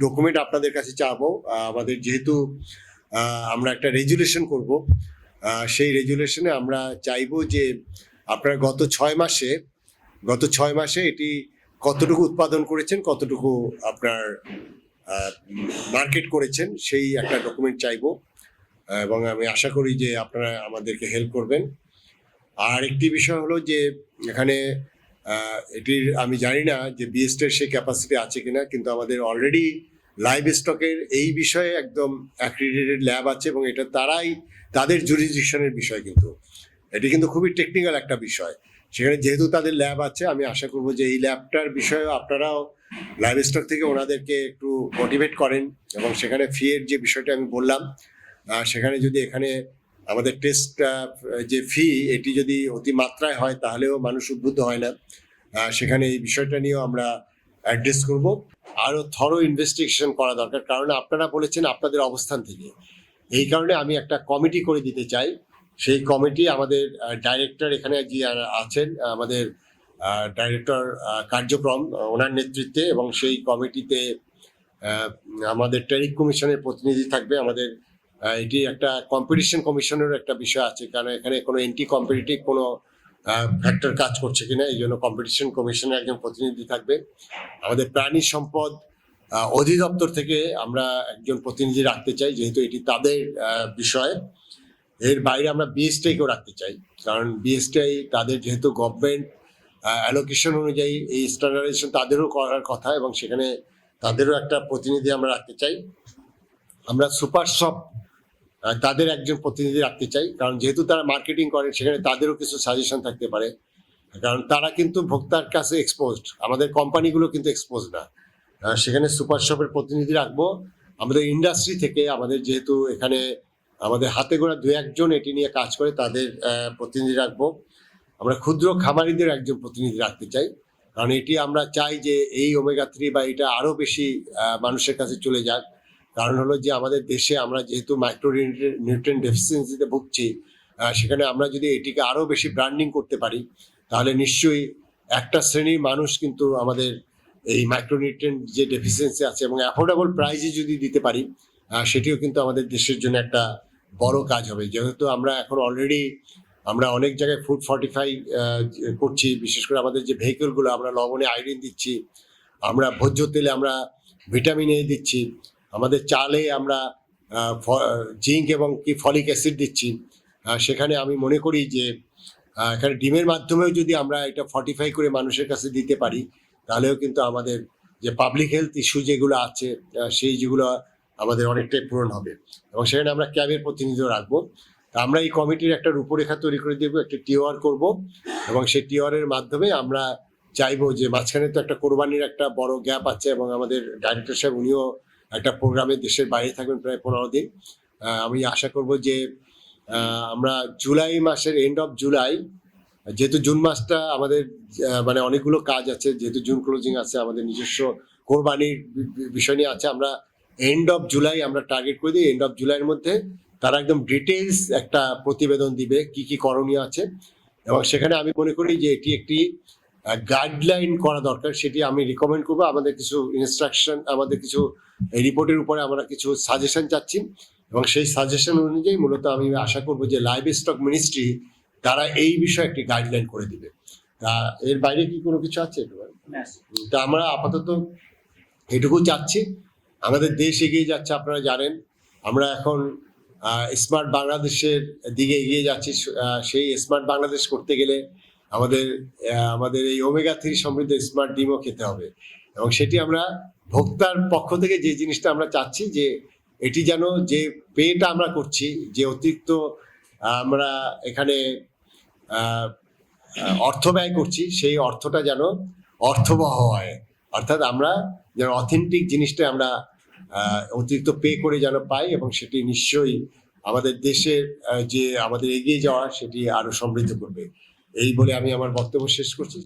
Document আপনাদের কাছে চাবো। আমাদের যেহেতু আমরা একটা রেজুলেশন করব, সেই রেজুলেশনে আমরা চাইবো যে আপনারা গত ছয় মাসে এটি কতটুকু উৎপাদন করেছেন, কতটুকু আপনার মার্কেট করেছেন, সেই একটা ডকুমেন্ট চাইবো এবং আমি আশা করি যে আপনারা আমাদেরকে হেল্প করবেন। আর একটি বিষয় হলো যে এখানে এটির আমি জানি না যে বিএসটির সেই ক্যাপাসিটি আছে কিনা, কিন্তু আমাদের অলরেডি লাইভ স্টকের এই বিষয়ে একদম অ্যাক্রিডিটেড ল্যাব আছে এবং এটা তাদের জুরিসডিকশনের বিষয়, কিন্তু এটি কিন্তু খুবই টেকনিক্যাল একটা বিষয়। সেখানে যেহেতু তাদের ল্যাব আছে, আমি আশা করব যে এই ল্যাবটার বিষয়ে আপনারাও লাইভ স্টক থেকে ওনাদেরকে একটু মোটিভেট করেন এবং সেখানে ফিয়ের যে বিষয়টা আমি বললাম, সেখানে যদি এখানে আমাদের টেস্ট যে ফি এটি যদি অতিমাত্রায় হয় তাহলেও মানুষ উদ্বুদ্ধ হয় না। সেখানে এই বিষয়টা নিয়েও আমরা অ্যাড্রেস করব। আরও থরো ইনভেস্টিগেশন করা দরকার, কারণ আপনারা বলেছেন আপনাদের অবস্থান থেকে। এই কারণে আমি একটা কমিটি করে দিতে চাই। সেই কমিটি আমাদের ডাইরেক্টর এখানে যে আছেন, আমাদের ডাইরেক্টর কার্যক্রম, ওনার নেতৃত্বে, এবং সেই কমিটিতে আমাদের ট্যারিফ কমিশনের প্রতিনিধি থাকবে। আমাদের এটি একটা কম্পিটিশন কমিশনের একটা বিষয় আছে, কারণ এখানে কোনো এন্টি কম্পিটিটিভ কোনো ফ্যাক্টর কাজ করছে কিনা, এই জন্য কম্পিটিশন কমিশনের একজন প্রতিনিধি থাকবে। আমাদের প্রাণী সম্পদ অধিদপ্তর থেকে আমরা একজন প্রতিনিধি রাখতে চাই, যেহেতু এটি তাদের বিষয়। এর বাইরে আমরা বিএসটিআইকেও রাখতে চাই, কারণ বিএসটিআই তাদের যেহেতু গভর্নমেন্ট অ্যালোকেশন অনুযায়ী এই স্ট্যান্ডার্ডাইজেশন তাদেরও করার কথা, এবং সেখানে তাদেরও একটা প্রতিনিধি আমরা রাখতে চাই। আমরা সুপার শপ তাদের একজন প্রতিনিধি রাখতে চাই, কারণ যেহেতু তারা মার্কেটিং করেন, সেখানে তাদেরও কিছু সাজেশন থাকতে পারে, কারণ তারা কিন্তু ভোক্তার কাছে এক্সপোজড, আমাদের কোম্পানিগুলো কিন্তু এক্সপোজ না। সেখানে সুপার শপের প্রতিনিধি রাখবো। আমাদের ইন্ডাস্ট্রি থেকে আমাদের যেহেতু এখানে আমাদের হাতে গোনা দু একজন এটি নিয়ে কাজ করে, তাদের প্রতিনিধি রাখবো। আমরা ক্ষুদ্র খামারিদের একজন প্রতিনিধি রাখতে চাই, কারণ এটি আমরা চাই যে এই ওমেগা 3 বা এটা আরও বেশি মানুষের কাছে চলে যাক। কারণ হলো যে আমাদের দেশে আমরা যেহেতু মাইক্রো নিউট্রিয়েন্ট ডেফিসিয়েন্সিতে ভুগছি, সেখানে আমরা যদি এটিকে আরও বেশি ব্র্যান্ডিং করতে পারি, তাহলে নিশ্চয়ই একটা শ্রেণীর মানুষ কিন্তু আমাদের এই মাইক্রোনিউট্রিয়েন্ট যে ডেফিসিয়েন্সি আছে এবং অ্যাফোর্ডেবল প্রাইসে যদি দিতে পারি, সেটিও কিন্তু আমাদের দেশের জন্য একটা বড় কাজ হবে। যেহেতু আমরা এখন অলরেডি আমরা অনেক জায়গায় ফুড ফর্টিফাই করছি, বিশেষ করে আমাদের যে ভেহিকলগুলো, আমরা লবণে আয়োডিন দিচ্ছি, আমরা ভোজ্য তেলে আমরা ভিটামিন এ দিচ্ছি, আমাদের চালে আমরা জিঙ্ক এবং কি ফলিক অ্যাসিড দিচ্ছি। সেখানে আমি মনে করি যে এখানে ডিমের মাধ্যমেও যদি আমরা এটা ফর্টিফাই করে মানুষের কাছে দিতে পারি, তাহলেও কিন্তু আমাদের যে পাবলিক হেলথ ইস্যু যেগুলো আছে, সেই যেগুলো আমাদের অনেকটাই পূরণ হবে। এবং সেখানে আমরা ক্যাবের প্রতিনিধিও রাখবো। আমরা এই কমিটির একটা রূপরেখা তৈরি করে দেবো, একটা টিওআর করব, এবং সেই টিওআরের মাধ্যমে আমরা চাইবো যে মাঝখানে তো একটা কোরবানির একটা বড় গ্যাপ আছে, এবং আমাদের ডাইরেক্টর সাহেব উনিও একটা প্রোগ্রামে দেশের বাইরে থাকবেন প্রায় 15 দিন। আমি আশা করব যে আমরা জুলাই মাসের এন্ড অফ জুলাই, যেহেতু জুন মাসটা আমাদের মানে অনেকগুলো কাজ আছে, যেহেতু জুন ক্লোজিং আছে, আমাদের নিজস্ব কোরবানির বিষয় নিয়ে আছে, আমরা এন্ড অফ জুলাই আমরা টার্গেট করে দিই। এন্ড অফ জুলাইয়ের মধ্যে তারা একদম ডিটেলস একটা প্রতিবেদন দিবে কি কি করণীয় আছে, এবং সেখানে আমি মনে করি যে এটি একটি গাইডলাইন করা দরকার। সেটি আমি রিকমেন্ড করবো। আমাদের কিছু ইনস্ট্রাকশন, আমাদের কিছু রিপোর্টের উপরে আমরা কিছু সাজেশন চাচ্ছি, এবং সেই সাজেশন অনুযায়ী মূলত আমি আশা করবো যে লাইভ স্টক মিনিস্ট্রি তারা এই বিষয়ে একটি গাইডলাইন করে দিবে। তা এর বাইরে কি কোনো কিছু আছে? তা আমরা আপাতত এটুকু চাচ্ছি। আমাদের দেশ এগিয়ে যাচ্ছে, আপনারা জানেন। আমরা এখন স্মার্ট বাংলাদেশের দিকে এগিয়ে যাচ্ছি। সেই স্মার্ট বাংলাদেশ করতে গেলে আমাদের এই ওমেগা 3 সমৃদ্ধ স্মার্ট ডিমও খেতে হবে, এবং সেটি আমরা ভোক্তার পক্ষ থেকে যে জিনিসটা আমরা চাচ্ছি, যে এটি যেন যে পেটা আমরা করছি, যে অতিরিক্ত আমরা এখানে অর্থ ব্যয় করছি, সেই অর্থটা যেন অর্থবহ হয়। অর্থাৎ আমরা যেন অথেন্টিক জিনিসটা আমরা অতিরিক্ত পে করে যেন পাই, এবং সেটি নিশ্চয়ই আমাদের দেশের যে আমাদের এগিয়ে যাওয়া, সেটি আরো সমৃদ্ধ করবে। এই বলে আমি আমার বক্তব্য শেষ করছি।